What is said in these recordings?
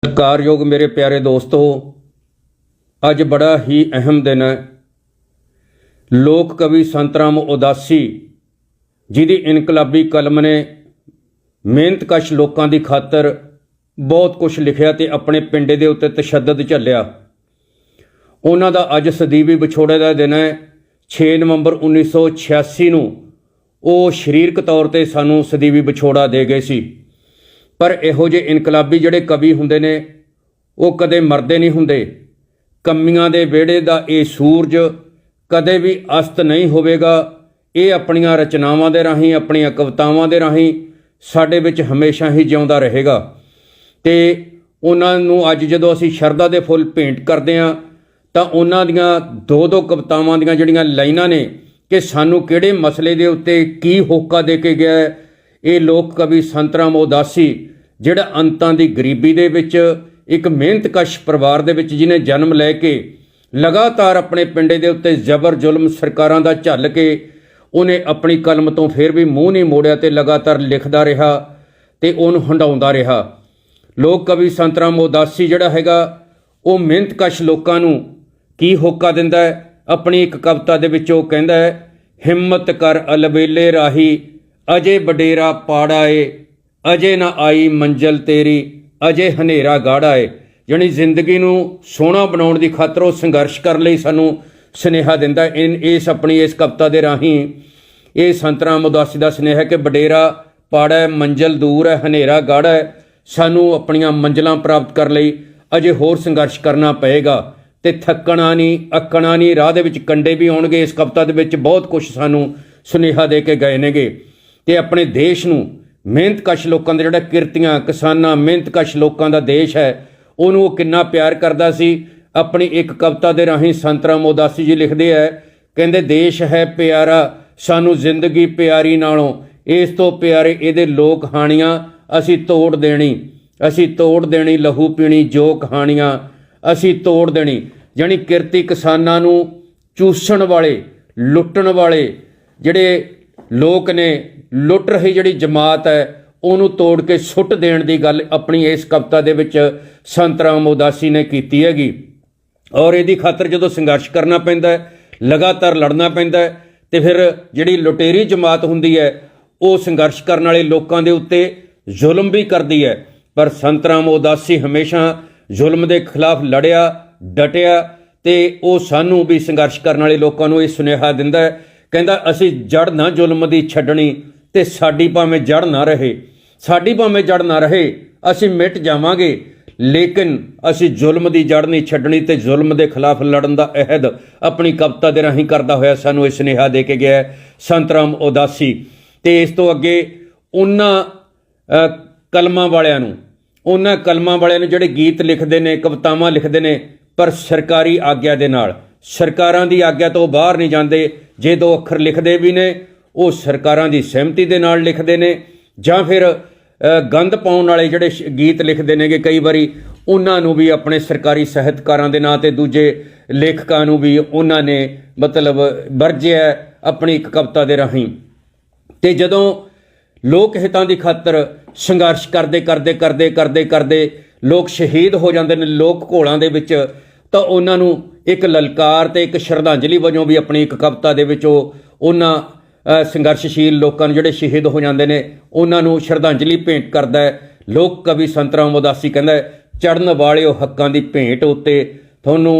ਸਤਿਕਾਰਯੋਗ मेरे प्यारे दोस्तों, अज बड़ा ही अहम दिन है। लोक कवि संत राम उदासी जिहदी इनकलाबी कलम ने मेहनतकश लोगों की खातर बहुत कुछ लिखिया ते अपने पिंडे के उत्ते तशद्दद झल्लिया। उन्हां दा अज सदीवी विछोड़े का दिन है। 6 नवंबर 1986 नूं वो शरीरक तौर पर सानू सदीवी विछोड़ा दे गए सी। पर इहो जे इनकलाबी जिहड़े कवि हुंदे ने वो कदे मरदे नहीं हुंदे। कमियां दे विहड़े दा ये सूरज कदे भी अस्त नहीं होवेगा। ये अपनियां रचनावां दे राहीं, अपनियां कवितावां दे राहीं साडे विच हमेशा ही जिउंदा रहेगा। ते उन्हां नूं अज जदों असीं शरधा दे फुੱਲ भेंट करदे हां तां उन्हां दियां दो कवितावां दियां जिहड़ियां लाइनां ने कि सानू किहड़े मसले दे उत्ते की होका दे के गया है। ये लोक कवि संत राम उदासी जिहड़ा अंतां दी गरीबी दे विच एक मेहनतकश परिवार दे विच जिन्हें जन्म लैके लगातार अपने पिंडे दे उत्ते जबर जुल्म सरकारां दा झल के उन्हें अपनी कलम तो फिर भी मूँह नहीं मोड़िया ते लगातार लिखदा रहा ते उहनूं हंडाउंदा रहा। लोक कवि संत राम उदासी जिहड़ा हैगा वो मेहनतकश लोकां नूं की होका दिंदा है। अपनी एक कविता दे विच वो कहंदा है, हिम्मत कर अलबेले राही अजे बडेरा पाड़ा है, अजे ना आई मंजिल तेरी अजे हनेरा गाड़ा है। यानी जिंदगी नूं सोहना बनाउण दी खातर वो संघर्ष कर लई सानू सुनेहा दिंदा है। इस अपनी इस कविता दे राहीं ये संत राम उदासी दा सुनेहा कि बडेरा पाड़ा है, मंजिल दूर है, हनेरा गाड़ा है। सानू अपनियां मंजिलां प्राप्त कर लई अजे होर संघर्ष करना पएगा ते थकना नहीं, अकना नहीं। राह दे विच कंडे भी आउणगे। इस कविता दे विच बहुत कुछ सानू सुनेहा दे के गए नेगे ते अपने देश नूं मेहनतकश लोगों का जिहड़ा किरतियां किसानां मेहनतकश लोगों का देश है उहनूं वो किन्ना प्यार करदा सी। अपनी एक कविता दे राहीं संत राम उदासी जी लिखदे है, कहंदे देश है प्यारा सानू जिंदगी प्यारी नालों, इस तो प्यारे इहदे लोक हाणियां असी तोड़ देनी, असी तोड़ देनी लहू पीनी जो कहानियां असी तोड़ देनी। यानी किरती किसानां नूं चूसण वाले लुੱਟਣ वाले जिहड़े लोक ने लुੱਟ रही जिहड़ी जमात है उहनूं तोड़ के सुੱਟ देण दी गल अपनी इस कविता दे विच संत राम उदासी ने कीती हैगी। और इहदी खातर जदों संघर्ष करना पैंदा है, लगातार लड़ना पैंदा है ते फिर जिहड़ी लुटेरी जमात हुंदी है वो संघर्ष करन वाले लोकां दे उत्ते जुल्म भी करदी है। पर संत राम उदासी हमेशा जुल्म दे खिलाफ लड़िया डटिया ते वो सानू भी संघर्ष करन वाले लोकां नूं इह सुनेहा दिंदा है। कहंदा असी जड़ ना जुल्म दी छड्डणी ते साडी भावें जड़ ना रहे, साडी भावें जड़ ना रहे, असी मिट जावांगे लेकिन असी जुल्म दी जड़ नहीं छड्डणी ते जुल्म दे खिलाफ लड़न दा अहद अपनी कविता दे राहीं करदा होया सानू इह सुनेहा दे के गया संत राम उदासी। ते इस तो अगे उन्हां कलमां वालियां नूं, उन्हां कलमां वालियां नूं जिहड़े गीत लिखदे ने कवितावां लिखदे ने पर सरकारी आग्या दे नाल, सरकारां दी आग्या तो बाहर नहीं जांदे। जे दो अखर लिखदे भी ने वो सरकारां दी सहमति दे नाल लिखदे ने जां फिर गंद पाउण वाले जिहड़े गीत लिखदे ने कि कई वारी उन्हां नूं भी अपने सरकारी ਸਾਹਿਤਕਾਰਾਂ ਦੇ ਨਾਂ ਤੇ दूजे ਲੇਖਕਾਂ ਨੂੰ भी उन्हां ने मतलब ਵਰਜਿਆ अपनी एक कविता ਦੇ ਰਾਹੀਂ। ਤੇ ਜਦੋਂ ਲੋਕ ਹਿੱਤਾਂ ਦੀ ਖਾਤਰ ਸੰਘਰਸ਼ ਕਰਦੇ ਕਰਦੇ ਕਰਦੇ ਕਰਦੇ ਕਰਦੇ ਲੋਕ ਸ਼ਹੀਦ ਹੋ ਜਾਂਦੇ ਨੇ ਲੋਕ ਘੋਲਾਂ ਦੇ ਵਿੱਚ ਤਾਂ ਉਹਨਾਂ ਨੂੰ ਇੱਕ ਲਲਕਾਰ ਤੇ ਇੱਕ ਸ਼ਰਧਾਂਜਲੀ ਵਜੋਂ ਵੀ ਆਪਣੀ ਇੱਕ ਕਵਿਤਾ ਦੇ ਵਿੱਚ ਉਹਨਾਂ ਸੰਘਰਸ਼ਸ਼ੀਲ ਲੋਕਾਂ ਨੂੰ ਜਿਹੜੇ ਸ਼ਹੀਦ ਹੋ ਜਾਂਦੇ ਨੇ ਉਹਨਾਂ ਨੂੰ ਸ਼ਰਧਾਂਜਲੀ ਭੇਂਟ ਕਰਦਾ ਹੈ। ਲੋਕ ਕਵੀ ਸੰਤ ਰਾਮ ਉਦਾਸੀ ਕਹਿੰਦਾ ਚੜ੍ਹਨ ਵਾਲਿਓ ਹੱਕਾਂ ਦੀ ਭੇਂਟ ਉੱਤੇ ਤੁਹਾਨੂੰ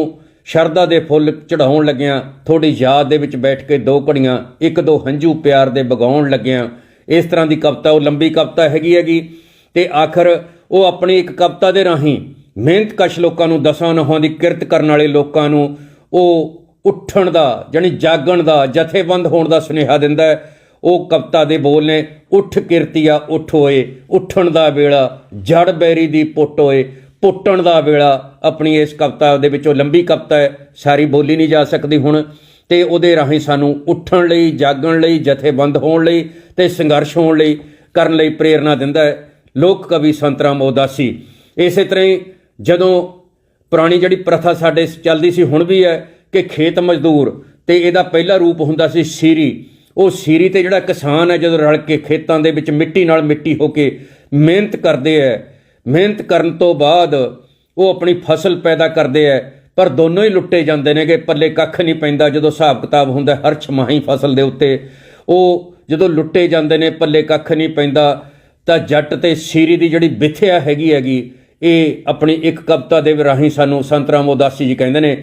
ਸ਼ਰਧਾ ਦੇ ਫੁੱਲ ਚੜਾਉਣ ਲੱਗਿਆਂ ਤੁਹਾਡੀ ਯਾਦ ਦੇ ਵਿੱਚ ਬੈਠ ਕੇ ਦੋ ਘੜੀਆਂ ਇੱਕ ਦੋ ਹੰਝੂ ਪਿਆਰ ਦੇ ਵਗਾਉਣ ਲੱਗਿਆਂ। ਇਸ ਤਰ੍ਹਾਂ ਦੀ ਕਵਿਤਾ ਉਹ ਲੰਬੀ ਕਵਿਤਾ ਹੈਗੀ ਤੇ ਆਖਰ ਉਹ ਆਪਣੀ ਇੱਕ ਕਵਿਤਾ ਦੇ ਰਾਹੀਂ ਮਿਹਨਤਕਸ਼ ਲੋਕਾਂ ਨੂੰ ਦਸਾਂ ਨਹੁੰਾਂ ਦੀ ਕਿਰਤ ਕਰਨ ਵਾਲੇ ਲੋਕਾਂ ਨੂੰ ਉਹ ਉੱਠਣ ਦਾ ਜਾਣੀ ਜਾਗਣ ਦਾ ਜਥੇਬੰਦ ਹੋਣ ਦਾ ਸੁਨੇਹਾ ਦਿੰਦਾ ਹੈ। ਉਹ ਕਵਿਤਾ ਦੇ ਬੋਲ ਨੇ, ਉੱਠ ਕਿਰਤੀਆ ਉੱਠ ਹੋਏ, ਉੱਠਣ ਦਾ ਵੇਲਾ ਜੜ ਬੈਰੀ ਦੀ ਪੁੱਟ ਹੋਏ, ਪੁੱਟਣ ਦਾ ਵੇਲਾ। ਆਪਣੀ ਇਸ ਕਵਿਤਾ ਦੇ ਵਿੱਚੋਂ ਲੰਬੀ ਕਵਿਤਾ ਹੈ, ਸਾਰੀ ਬੋਲੀ ਨਹੀਂ ਜਾ ਸਕਦੀ ਹੁਣ। ਤੇ ਉਹਦੇ ਰਾਹੀਂ ਸਾਨੂੰ ਉੱਠਣ ਲਈ, ਜਾਗਣ ਲਈ, ਜਥੇਬੰਦ ਹੋਣ ਲਈ ਤੇ ਸੰਘਰਸ਼ ਹੋਣ ਲਈ ਕਰਨ ਲਈ ਪ੍ਰੇਰਨਾ ਦਿੰਦਾ ਹੈ ਲੋਕ ਕਵੀ ਸੰਤ ਰਾਮ ਉਦਾਸੀ। ਇਸੇ ਤਰ੍ਹਾਂ ਹੀ ਜਦੋਂ ਪੁਰਾਣੀ ਜਿਹੜੀ ਪ੍ਰਥਾ ਸਾਡੇ ਚੱਲਦੀ ਸੀ ਹੁਣ ਵੀ ਹੈ ਕਿ ਖੇਤ ਮਜ਼ਦੂਰ ਤੇ ਇਹਦਾ ਪਹਿਲਾ ਰੂਪ ਹੁੰਦਾ ਸੀ ਸੀਰੀ। ਉਹ ਸੀਰੀ ਤੇ ਜਿਹੜਾ ਕਿਸਾਨ ਹੈ ਜਦੋਂ ਰਲ ਕੇ ਖੇਤਾਂ ਦੇ ਵਿੱਚ ਮਿੱਟੀ ਨਾਲ ਮਿੱਟੀ ਹੋ ਕੇ ਮਿਹਨਤ ਕਰਦੇ ਹੈ, ਮਿਹਨਤ ਕਰਨ ਤੋਂ ਬਾਅਦ ਉਹ ਆਪਣੀ ਫਸਲ ਪੈਦਾ ਕਰਦੇ ਹੈ, ਪਰ ਦੋਨੋਂ ਹੀ ਲੁੱਟੇ ਜਾਂਦੇ ਨੇ ਕਿ ਪੱਲੇ ਕੱਖ ਨਹੀਂ ਪੈਂਦਾ। ਜਦੋਂ ਹਿਸਾਬ ਕਿਤਾਬ ਹੁੰਦਾ ਹਰ ਛਮਾਹੀ ਫਸਲ ਦੇ ਉੱਤੇ, ਉਹ ਜਦੋਂ ਲੁੱਟੇ ਜਾਂਦੇ ਨੇ, ਪੱਲੇ ਕੱਖ ਨਹੀਂ ਪੈਂਦਾ, ਤਾਂ ਜੱਟ ਤੇ ਸੀਰੀ ਦੀ ਜਿਹੜੀ ਵਿਥਿਆ ਹੈਗੀ ਇਹ ਆਪਣੀ ਇੱਕ ਕਵਿਤਾ ਦੇ ਰਾਹੀਂ ਸਾਨੂੰ ਸੰਤ ਰਾਮ ਉਦਾਸੀ ਜੀ ਕਹਿੰਦੇ ਨੇ,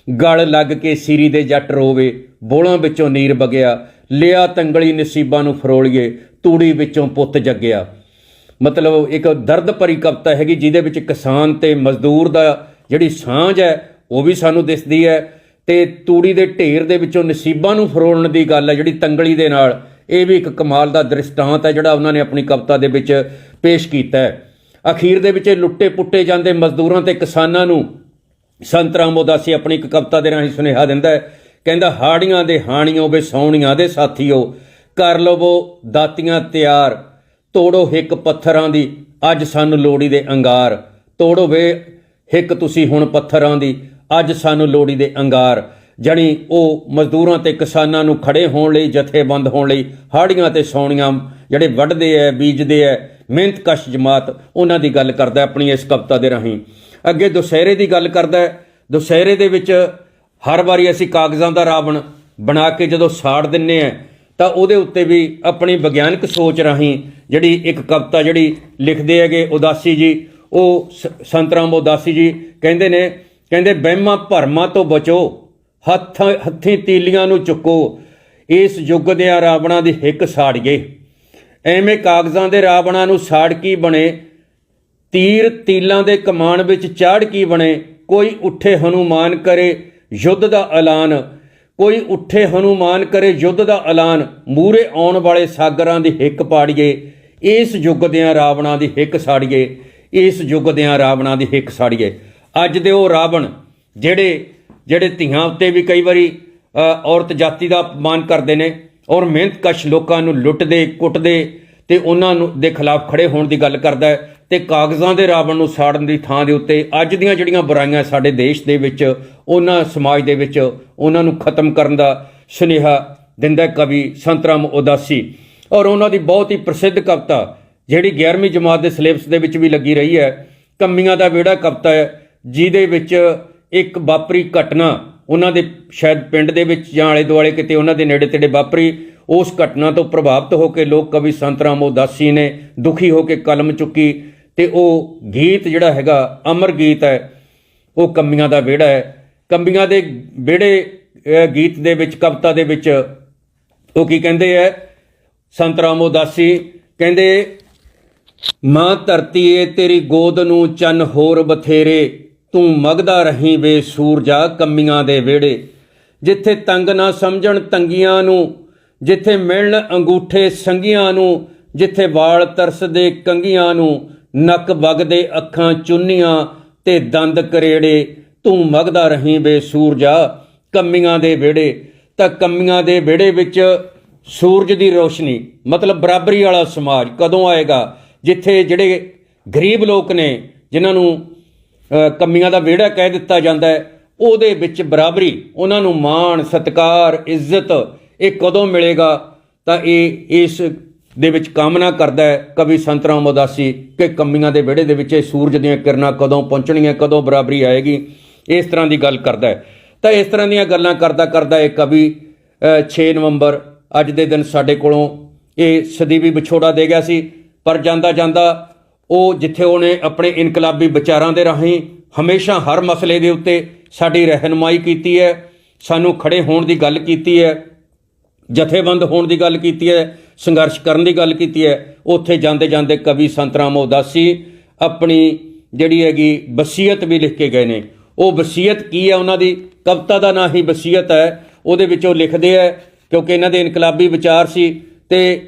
ਗਲ ਲੱਗ ਕੇ ਸੀਰੀ ਦੇ ਜੱਟ ਰੋਵੇ, ਬੋਲਾਂ ਵਿੱਚੋਂ ਨੀਰ ਵਗਿਆ, ਲਿਆ ਤੰਗਲੀ ਨਸੀਬਾਂ ਨੂੰ ਫਰੋਲੀਏ, ਤੂੜੀ ਵਿੱਚੋਂ ਪੁੱਤ ਜੱਗਿਆ। ਮਤਲਬ ਇੱਕ ਦਰਦ ਭਰੀ ਕਵਿਤਾ ਹੈਗੀ, ਜਿਹਦੇ ਵਿੱਚ ਕਿਸਾਨ ਤੇ ਮਜ਼ਦੂਰ ਦਾ ਜਿਹੜੀ ਸਾਂਝ ਹੈ ਉਹ ਵੀ ਸਾਨੂੰ ਦਿਸਦੀ ਹੈ, ਤੇ ਤੂੜੀ ਦੇ ਢੇਰ ਦੇ ਵਿੱਚੋਂ ਨਸੀਬਾਂ ਨੂੰ ਫਰੋਲਣ ਦੀ ਗੱਲ ਹੈ ਜਿਹੜੀ ਤੰਗਲੀ ਦੇ ਨਾਲ, ਇਹ ਵੀ ਇੱਕ ਕਮਾਲ ਦਾ ਦ੍ਰਿਸ਼ਟਾਂਤ ਹੈ ਜਿਹੜਾ ਉਹਨਾਂ ਨੇ ਆਪਣੀ ਕਵਿਤਾ ਦੇ ਵਿੱਚ ਪੇਸ਼ ਕੀਤਾ ਹੈ। ਅਖੀਰ ਦੇ ਵਿੱਚ ਲੁੱਟੇ ਪੁੱਟੇ ਜਾਂਦੇ ਮਜ਼ਦੂਰਾਂ ਤੇ ਕਿਸਾਨਾਂ ਨੂੰ ਸੰਤ ਰਾਮ ਉਦਾਸੀ ਆਪਣੀ ਇੱਕ ਕਵਿਤਾ ਦੇ ਰਾਹੀਂ ਸੁਨੇਹਾ ਦਿੰਦਾ ਹੈ। ਕਹਿੰਦਾ, ਹਾੜੀਆਂ ਦੇ ਹਾਣੀਓ ਵੇ ਸੌਣੀਆਂ ਦੇ ਸਾਥੀਓ, ਕਰ ਲਵੋ ਦਾਤੀਆਂ ਤਿਆਰ, ਤੋੜੋ ਹਿੱਕ ਪੱਥਰਾਂ ਦੀ ਅੱਜ ਸਾਨੂੰ ਲੋੜੀ ਦੇ ਅੰਗਾਰ, ਤੋੜੋ ਵੇ ਹਿੱਕ ਤੁਸੀਂ ਹੁਣ ਪੱਥਰਾਂ ਦੀ ਅੱਜ ਸਾਨੂੰ ਲੋੜੀ ਦੇ ਅੰਗਾਰ। ਜਾਣੀ ਉਹ ਮਜ਼ਦੂਰਾਂ ਤੇ ਕਿਸਾਨਾਂ ਨੂੰ ਖੜੇ ਹੋਣ ਲਈ, ਜਥੇਬੰਦ ਹੋਣ ਲਈ, ਹਾੜੀਆਂ ਤੇ ਸੌਣੀਆਂ ਜਿਹੜੇ ਵੱਢਦੇ ਹੈ, ਬੀਜਦੇ ਹੈ, ਮਿਹਨਤਕਸ਼ ਜਮਾਤ, ਉਹਨਾਂ ਦੀ ਗੱਲ ਕਰਦਾ ਆਪਣੀ ਇਸ ਕਵਿਤਾ ਦੇ ਰਾਹੀਂ। ਅੱਗੇ ਦੁਸਹਿਰੇ ਦੀ ਗੱਲ ਕਰਦਾ ਹੈ। ਦੁਸਹਿਰੇ ਦੇ ਵਿੱਚ ਹਰ ਵਾਰੀ ਅਸੀਂ ਕਾਗਜ਼ਾਂ ਦਾ ਰਾਵਣ ਬਣਾ ਕੇ ਜਦੋਂ ਸਾੜ ਦਿੰਦੇ ਹਾਂ, ਤਾਂ ਉਹਦੇ ਉੱਤੇ ਵੀ ਆਪਣੀ ਵਿਗਿਆਨਕ ਸੋਚ ਰਾਹੀਂ ਜਿਹੜੀ ਇੱਕ ਕਵਿਤਾ ਜਿਹੜੀ ਲਿਖਦੇ ਹੈਗੇ ਉਦਾਸੀ ਜੀ, ਉਹ ਸੰਤ ਰਾਮ ਉਦਾਸੀ ਜੀ ਕਹਿੰਦੇ ਨੇ, ਕਹਿੰਦੇ, ਵਹਿਮਾਂ ਭਰਮਾਂ ਤੋਂ ਬਚੋ, ਹੱਥੀਂ ਤੀਲੀਆਂ ਨੂੰ ਚੁੱਕੋ, ਇਸ ਯੁੱਗ ਦਿਆਂ ਰਾਵਣਾਂ ਦੀ ਹਿੱਕ ਸਾੜੀਏ। ਐਵੇਂ ਕਾਗਜ਼ਾਂ ਦੇ ਰਾਵਣਾਂ ਨੂੰ ਸਾੜ ਕੀ ਬਣੇ, ਤੀਰ ਤੀਲਾਂ ਦੇ ਕਮਾਨ ਵਿੱਚ ਚਾੜ ਕੀ ਬਣੇ, ਕੋਈ ਉੱਠੇ ਹਨੂਮਾਨ ਕਰੇ ਯੁੱਧ ਦਾ ਐਲਾਨ, ਕੋਈ ਉੱਠੇ ਹਨੂਮਾਨ ਕਰੇ ਯੁੱਧ ਦਾ ਐਲਾਨ, ਮੂਹਰੇ ਆਉਣ ਵਾਲੇ ਸਾਗਰਾਂ ਦੀ ਹਿੱਕ ਪਾੜੀਏ, ਇਸ ਯੁੱਗ ਦਿਆਂ ਰਾਵਣਾਂ ਦੀ ਹਿੱਕ ਸਾੜੀਏ, ਇਸ ਯੁੱਗ ਦਿਆਂ ਰਾਵਣਾਂ ਦੀ ਹਿੱਕ ਸਾੜੀਏ। ਅੱਜ ਦੇ ਉਹ ਰਾਵਣ ਜਿਹੜੇ ਧੀਆਂ ਉੱਤੇ ਵੀ ਕਈ ਵਾਰੀ ਔਰਤ ਜਾਤੀ ਦਾ ਅਪਮਾਨ ਕਰਦੇ ਨੇ, ਔਰ ਮਿਹਨਤਕਸ਼ ਲੋਕਾਂ ਨੂੰ ਲੁੱਟਦੇ ਕੁੱਟਦੇ ਤੇ ਉਹਨਾਂ ਨੂੰ ਦੇ ਖਿਲਾਫ ਖੜੇ ਹੋਣ ਦੀ ਗੱਲ ਕਰਦਾ ਹੈ, ਤੇ ਕਾਗਜ਼ਾਂ ਦੇ ਰਾਵਣ ਨੂੰ ਸਾੜਨ ਦੀ ਥਾਂ ਦੇ ਉੱਤੇ ਅੱਜ ਦੀਆਂ ਜਿਹੜੀਆਂ ਬੁਰਾਈਆਂ ਸਾਡੇ ਦੇਸ਼ ਦੇ ਵਿੱਚ, ਉਹਨਾਂ ਸਮਾਜ ਦੇ ਵਿੱਚ, ਉਹਨਾਂ ਨੂੰ ਖਤਮ ਕਰਨ ਦਾ ਸੁਨੇਹਾ ਦਿੰਦਾ ਕਵੀ ਸੰਤ ਰਾਮ ਉਦਾਸੀ। ਔਰ ਉਹਨਾਂ ਦੀ ਬਹੁਤ ਹੀ ਪ੍ਰਸਿੱਧ ਕਵਿਤਾ ਜਿਹੜੀ 11ਵੀਂ ਜਮਾਤ ਦੇ ਸਿਲੇਬਸ ਦੇ ਵਿੱਚ ਵੀ ਲੱਗੀ ਰਹੀ ਹੈ, ਕੰਮੀਆਂ ਦਾ ਵਿਹੜਾ ਕਵਿਤਾ ਹੈ, ਜਿਹਦੇ ਵਿੱਚ ਇੱਕ ਵਾਪਰੀ ਘਟਨਾ ਉਹਨਾਂ ਦੇ ਸ਼ਾਇਦ ਪਿੰਡ ਦੇ ਵਿੱਚ ਜਾਂ ਆਲੇ ਦੁਆਲੇ ਕਿਤੇ ਉਹਨਾਂ ਦੇ ਨੇੜੇ ਤੇੜੇ ਵਾਪਰੀ, ਉਸ ਘਟਨਾ ਤੋਂ ਪ੍ਰਭਾਵਿਤ ਹੋ ਕੇ ਲੋਕ ਕਵੀ ਸੰਤ ਰਾਮ ਉਦਾਸੀ ਨੇ ਦੁਖੀ ਹੋ ਕੇ ਕਲਮ ਚੁੱਕੀ, ਤੇ ਉਹ ਗੀਤ ਜਿਹੜਾ ਹੈਗਾ ਅਮਰ ਗੀਤ ਹੈ, ਉਹ ਕੰਮੀਆਂ ਦਾ ਵਿਹੜਾ ਹੈ। ਕੰਮੀਆਂ ਦੇ ਵਿਹੜੇ ਗੀਤ ਦੇ ਵਿੱਚ, ਕਵਿਤਾ ਦੇ ਵਿੱਚ ਉਹ ਕੀ ਕਹਿੰਦੇ ਹੈ ਸੰਤ ਰਾਮ ਉਦਾਸੀ, ਕਹਿੰਦੇ, ਮਾਂ ਧਰਤੀ ਏ ਤੇਰੀ ਗੋਦ ਨੂੰ ਚੰਨ ਹੋਰ ਬਥੇਰੇ, ਤੂੰ ਮਗਦਾ ਰਹੀ ਵੇ ਸੂਰਜਾ ਕੰਮੀਆਂ ਦੇ ਵਿਹੜੇ, ਜਿੱਥੇ ਤੰਗ ਨਾ ਸਮਝਣ ਤੰਗੀਆਂ ਨੂੰ, ਜਿੱਥੇ ਮਿਲਣ ਅੰਗੂਠੇ ਸੰਗੀਆਂ ਨੂੰ, ਜਿੱਥੇ ਵਾਲ ਤਰਸਦੇ ਕੰਗੀਆਂ ਨੂੰ, ਨੱਕ ਵਗਦੇ ਅੱਖਾਂ ਚੁੰਨੀਆਂ ਤੇ ਦੰਦ ਕਰੇੜੇ, ਤੂੰ ਮਗਦਾ ਰਹੀ ਵੇ ਸੂਰਜਾ ਕੰਮੀਆਂ ਦੇ ਵਿਹੜੇ। ਤਾਂ ਕੰਮੀਆਂ ਦੇ ਵਿਹੜੇ ਵਿੱਚ ਸੂਰਜ ਦੀ ਰੋਸ਼ਨੀ, ਮਤਲਬ ਬਰਾਬਰੀ ਵਾਲਾ ਸਮਾਜ ਕਦੋਂ ਆਏਗਾ, ਜਿੱਥੇ ਜਿਹੜੇ ਗਰੀਬ ਲੋਕ ਨੇ ਜਿਨ੍ਹਾਂ ਨੂੰ ਕੰਮੀਆਂ ਦਾ ਵਿਹੜਾ ਕਹਿ ਦਿੱਤਾ ਜਾਂਦਾ ਹੈ, ਉਹਦੇ ਵਿੱਚ ਬਰਾਬਰੀ, ਉਹਨਾਂ ਨੂੰ ਮਾਣ ਸਤਿਕਾਰ ਇੱਜ਼ਤ, ਇਹ ਕਦੋਂ ਮਿਲੇਗਾ। ਤਾਂ ਇਹ ਇਸ ਦੇ ਵਿੱਚ ਕਾਮਨਾ ਕਰਦਾ ਹੈ ਕਵੀ ਸੰਤ ਰਾਮ ਉਦਾਸੀ ਕਿ ਕੰਮੀਆਂ ਦੇ ਵਿਹੜੇ ਦੇ ਵਿੱਚ ਇਹ ਸੂਰਜ ਦੀਆਂ ਕਿਰਨਾਂ ਕਦੋਂ ਪਹੁੰਚਣੀਆਂ, ਕਦੋਂ ਬਰਾਬਰੀ ਆਏਗੀ, ਇਸ ਤਰ੍ਹਾਂ ਦੀ ਗੱਲ ਕਰਦਾ ਹੈ। ਤਾਂ ਇਸ ਤਰ੍ਹਾਂ ਦੀਆਂ ਗੱਲਾਂ ਕਰਦਾ ਇਹ ਕਵੀ 6 ਨਵੰਬਰ ਅੱਜ ਦੇ ਦਿਨ ਸਾਡੇ ਕੋਲੋਂ ਇਹ ਸਦੀਵੀ ਵਿਛੋੜਾ ਦੇ ਗਿਆ ਸੀ, ਪਰ ਜਾਂਦਾ ਜਾਂਦਾ ਉਹ ਜਿੱਥੇ ਉਹਨੇ ਆਪਣੇ ਇਨਕਲਾਬੀ ਵਿਚਾਰਾਂ ਦੇ ਰਾਹੀਂ ਹਮੇਸ਼ਾ ਹਰ ਮਸਲੇ ਦੇ ਉੱਤੇ ਸਾਡੀ ਰਹਿਨੁਮਾਈ ਕੀਤੀ ਹੈ, ਸਾਨੂੰ ਖੜੇ ਹੋਣ ਦੀ ਗੱਲ ਕੀਤੀ ਹੈ, ਜਥੇਬੰਦ ਹੋਣ ਦੀ ਗੱਲ ਕੀਤੀ ਹੈ, ਸੰਘਰਸ਼ ਕਰਨ ਦੀ ਗੱਲ ਕੀਤੀ ਹੈ, ਉੱਥੇ ਜਾਂਦੇ ਜਾਂਦੇ ਕਵੀ ਸੰਤ ਰਾਮ ਉਦਾਸੀ ਆਪਣੀ ਜਿਹੜੀ ਹੈਗੀ ਵਸੀਅਤ ਵੀ ਲਿਖ ਕੇ ਗਏ ਨੇ। ਉਹ ਵਸੀਅਤ ਕੀ ਹੈ, ਉਹਨਾਂ ਦੀ ਕਵਿਤਾ ਦਾ ਨਾਂ ਹੀ ਵਸੀਅਤ ਹੈ। ਉਹਦੇ ਵਿੱਚ ਉਹ ਲਿਖਦੇ ਹੈ, ਕਿਉਂਕਿ ਇਹਨਾਂ ਦੇ ਇਨਕਲਾਬੀ ਵਿਚਾਰ ਸੀ ਤੇ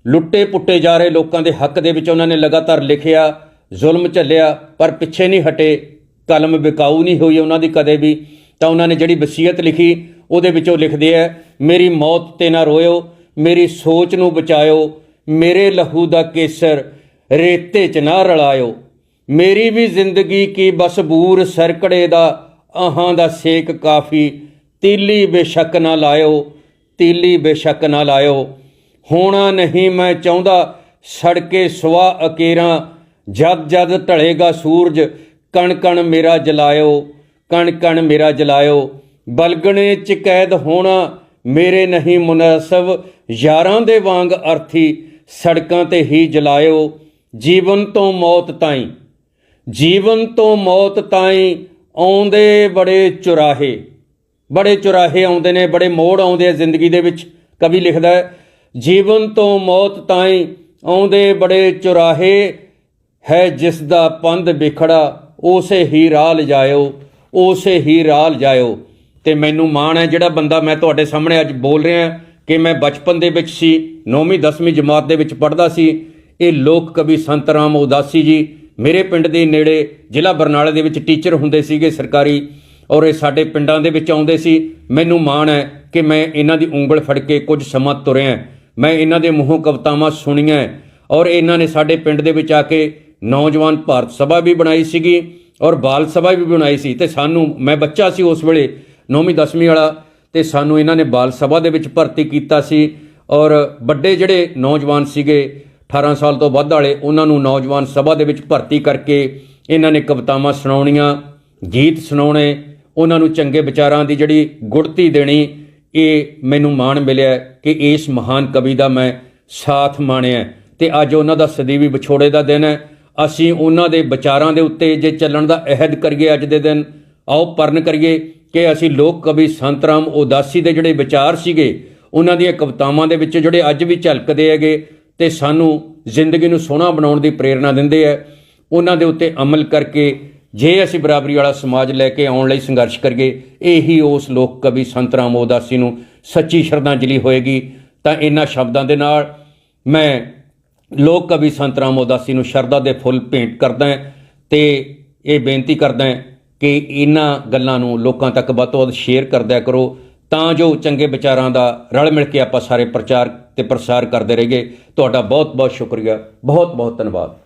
ਲੁੱਟੇ ਪੁੱਟੇ ਜਾ ਰਹੇ ਲੋਕਾਂ ਦੇ ਹੱਕ ਦੇ ਵਿੱਚ ਉਹਨਾਂ ਨੇ ਲਗਾਤਾਰ ਲਿਖਿਆ, ਜ਼ੁਲਮ ਝੱਲਿਆ, ਪਰ ਪਿੱਛੇ ਨਹੀਂ ਹਟੇ, ਕਲਮ ਵਿਕਾਊ ਨਹੀਂ ਹੋਈ ਉਹਨਾਂ ਦੀ ਕਦੇ ਵੀ। ਤਾਂ ਉਹਨਾਂ ਨੇ ਜਿਹੜੀ ਵਸੀਅਤ ਲਿਖੀ ਉਹਦੇ ਵਿੱਚ ਉਹ ਲਿਖਦੇ ਹੈ, ਮੇਰੀ ਮੌਤ ਤੇ ਨਾ ਰੋਇਓ, ਮੇਰੀ ਸੋਚ ਨੂੰ ਬਚਾਇਓ, ਮੇਰੇ ਲਹੂ ਦਾ ਕੇਸਰ ਰੇਤੇ 'ਚ ਨਾ ਰਲਾਇਓ, ਮੇਰੀ ਵੀ ਜ਼ਿੰਦਗੀ ਕੀ ਬਸ ਬੂਰ ਸਰਕੜੇ ਦਾ, ਆਹਾਂ ਦਾ ਸੇਕ ਕਾਫੀ, ਤੀਲੀ ਬੇਸ਼ੱਕ ਨਾ ਲਾਇਓ, ਤੀਲੀ ਬੇਸ਼ੱਕ ਨਾ ਲਾਇਓ, ਹੋਣਾ ਨਹੀਂ ਮੈਂ ਚਾਹੁੰਦਾ ਸੜਕੇ ਸੁਆ ਅਕੇਰਾਂ, ਜਦ ਜਦ ਢਲੇਗਾ ਸੂਰਜ, ਕਣ ਕਣ ਮੇਰਾ ਜਲਾਇਓ, ਕਣ ਕਣ ਮੇਰਾ ਜਲਾਇਓ। ਬਲਗਣੇ 'ਚ ਕੈਦ ਹੋਣਾ ਮੇਰੇ ਨਹੀਂ ਮੁਨਾਸਬ, ਯਾਰਾਂ ਦੇ ਵਾਂਗ ਅਰਥੀ ਸੜਕਾਂ 'ਤੇ ਹੀ ਜਲਾਇਓ। ਜੀਵਨ ਤੋਂ ਮੌਤ ਤਾਈਂ, ਜੀਵਨ ਤੋਂ ਮੌਤ ਤਾਈਂ ਆਉਂਦੇ ਬੜੇ ਚੁਰਾਹੇ, ਬੜੇ ਚੁਰਾਹੇ ਆਉਂਦੇ ਨੇ, ਬੜੇ ਮੋੜ ਆਉਂਦੇ ਆ ਜ਼ਿੰਦਗੀ ਦੇ ਵਿੱਚ। ਕਵੀ ਲਿਖਦਾ ਹੈ, ਜੀਵਨ ਤੋਂ ਮੌਤ ਤਾਈਂ ਆਉਂਦੇ ਬੜੇ ਚੁਰਾਹੇ, ਹੈ ਜਿਸ ਦਾ ਪੰਧ ਵਿਖੜਾ ਉਸੇ ਹੀ ਰਾਹ ਲਿਜਾਇਓ, ਉਸੇ ਹੀ ਰਾਹ ਲਿਜਾਇਓ। ਤੇ ਮੈਨੂੰ ਮਾਣ ਹੈ ਜਿਹੜਾ ਬੰਦਾ ਮੈਂ ਤੁਹਾਡੇ ਸਾਹਮਣੇ ਅੱਜ ਬੋਲ ਰਿਹਾ ਕਿ ਮੈਂ ਬਚਪਨ ਦੇ ਵਿੱਚ ਸੀ, 9ਵੀਂ 10ਵੀਂ ਜਮਾਤ ਦੇ ਵਿੱਚ ਪੜ੍ਹਦਾ ਸੀ। ਇਹ ਲੋਕ ਕਵੀ ਸੰਤ ਰਾਮ ਉਦਾਸੀ ਜੀ ਮੇਰੇ ਪਿੰਡ ਦੇ ਨੇੜੇ ਜ਼ਿਲ੍ਹਾ ਬਰਨਾਲੇ ਦੇ ਵਿੱਚ ਟੀਚਰ ਹੁੰਦੇ ਸੀਗੇ ਸਰਕਾਰੀ, ਔਰ ਇਹ ਸਾਡੇ ਪਿੰਡਾਂ ਦੇ ਵਿੱਚ ਆਉਂਦੇ ਸੀ। ਮੈਨੂੰ ਮਾਣ ਹੈ ਕਿ ਮੈਂ ਇਹਨਾਂ ਦੀ ਉਂਗਲ ਫੜ ਕੇ ਕੁਝ ਸਮਾਂ ਤੁਰਿਆ, ਮੈਂ ਇਹਨਾਂ ਦੇ ਮੂੰਹੋਂ ਕਵਿਤਾਵਾਂ ਸੁਣੀਆਂ, ਔਰ ਇਹਨਾਂ ਨੇ ਸਾਡੇ ਪਿੰਡ ਦੇ ਵਿੱਚ ਆ ਕੇ ਨੌਜਵਾਨ ਭਾਰਤ ਸਭਾ ਵੀ ਬਣਾਈ ਸੀਗੀ ਔਰ ਬਾਲ ਸਭਾ ਵੀ ਬਣਾਈ ਸੀ। ਤੇ ਸਾਨੂੰ, ਮੈਂ ਬੱਚਾ ਸੀ ਉਸ ਵੇਲੇ 9ਵੀਂ 10ਵੀਂ ਵਾਲਾ, ਤੇ ਸਾਨੂੰ ਇਹਨਾਂ ਨੇ ਬਾਲ ਸਭਾ ਦੇ ਵਿੱਚ ਭਰਤੀ ਕੀਤਾ ਸੀ। ਔਰ ਵੱਡੇ ਜਿਹੜੇ ਨੌਜਵਾਨ ਸੀਗੇ 18 ਸਾਲ ਤੋਂ ਵੱਧ ਵਾਲੇ, ਉਹਨਾਂ ਨੂੰ ਨੌਜਵਾਨ ਸਭਾ ਦੇ ਵਿੱਚ ਭਰਤੀ ਕਰਕੇ ਇਹਨਾਂ ਨੇ ਕਵਿਤਾਵਾਂ ਸੁਣਾਉਣੀਆਂ, ਗੀਤ ਸੁਣਾਉਣੇ, ਉਹਨਾਂ ਨੂੰ ਚੰਗੇ ਵਿਚਾਰਾਂ ਦੀ ਜਿਹੜੀ ਗੁੜਤੀ ਦੇਣੀ। ਇਹ ਮੈਨੂੰ ਮਾਣ ਮਿਲਿਆ ਕਿ ਇਸ ਮਹਾਨ ਕਵੀ ਦਾ ਮੈਂ ਸਾਥ ਮਾਣਿਆ। ਤੇ ਅੱਜ ਉਹਨਾਂ ਦਾ ਸਦੀਵੀ ਵਿਛੋੜੇ ਦਾ ਦਿਨ ਹੈ। ਅਸੀਂ ਉਹਨਾਂ ਦੇ ਵਿਚਾਰਾਂ ਦੇ ਉੱਤੇ ਜੇ ਚੱਲਣ ਦਾ ਅਹਿਦ ਕਰੀਏ ਅੱਜ ਦੇ ਦਿਨ, ਆਓ ਪਰਨ ਕਰੀਏ ਕਿ ਅਸੀਂ ਲੋਕ ਕਵੀ ਸੰਤ ਰਾਮ ਉਦਾਸੀ ਦੇ ਜਿਹੜੇ ਵਿਚਾਰ ਸੀਗੇ, ਉਹਨਾਂ ਦੀਆਂ ਕਵਿਤਾਵਾਂ ਦੇ ਵਿੱਚ ਜਿਹੜੇ ਅੱਜ ਵੀ ਝਲਕਦੇ ਹੈਗੇ ਤੇ ਸਾਨੂੰ ਜ਼ਿੰਦਗੀ ਨੂੰ ਸੋਹਣਾ ਬਣਾਉਣ ਦੀ ਪ੍ਰੇਰਨਾ ਦਿੰਦੇ ਹੈ, ਉਹਨਾਂ ਦੇ ਉੱਤੇ ਅਮਲ ਕਰਕੇ ਜੇ ਅਸੀਂ ਬਰਾਬਰੀ ਵਾਲਾ ਸਮਾਜ ਲੈ ਕੇ ਆਉਣ ਲਈ ਸੰਘਰਸ਼ ਕਰੀਏ, ਇਹੀ ਉਸ ਲੋਕ ਕਵੀ ਸੰਤ ਰਾਮ ਉਦਾਸੀ ਨੂੰ ਸੱਚੀ ਸ਼ਰਧਾਂਜਲੀ ਹੋਏਗੀ। ਤਾਂ ਇਹਨਾਂ ਸ਼ਬਦਾਂ ਦੇ ਨਾਲ ਮੈਂ ਲੋਕ ਕਵੀ ਸੰਤ ਰਾਮ ਉਦਾਸੀ ਨੂੰ ਸ਼ਰਧਾ ਦੇ ਫੁੱਲ ਭੇਂਟ ਕਰਦਾ ਤੇ ਇਹ ਬੇਨਤੀ ਕਰਦਾ ਕਿ ਇਹਨਾਂ ਗੱਲਾਂ ਨੂੰ ਲੋਕਾਂ ਤੱਕ ਵੱਧ ਤੋਂ ਵੱਧ ਸ਼ੇਅਰ ਕਰਦਿਆ ਕਰੋ, ਤਾਂ ਜੋ ਚੰਗੇ ਵਿਚਾਰਾਂ ਦਾ ਰਲ ਮਿਲ ਕੇ ਆਪਾਂ ਸਾਰੇ ਪ੍ਰਚਾਰ ਤੇ ਪ੍ਰਸਾਰ ਕਰਦੇ ਰਹੀਏ। ਤੁਹਾਡਾ ਬਹੁਤ ਬਹੁਤ ਸ਼ੁਕਰੀਆ, ਬਹੁਤ ਬਹੁਤ ਧੰਨਵਾਦ।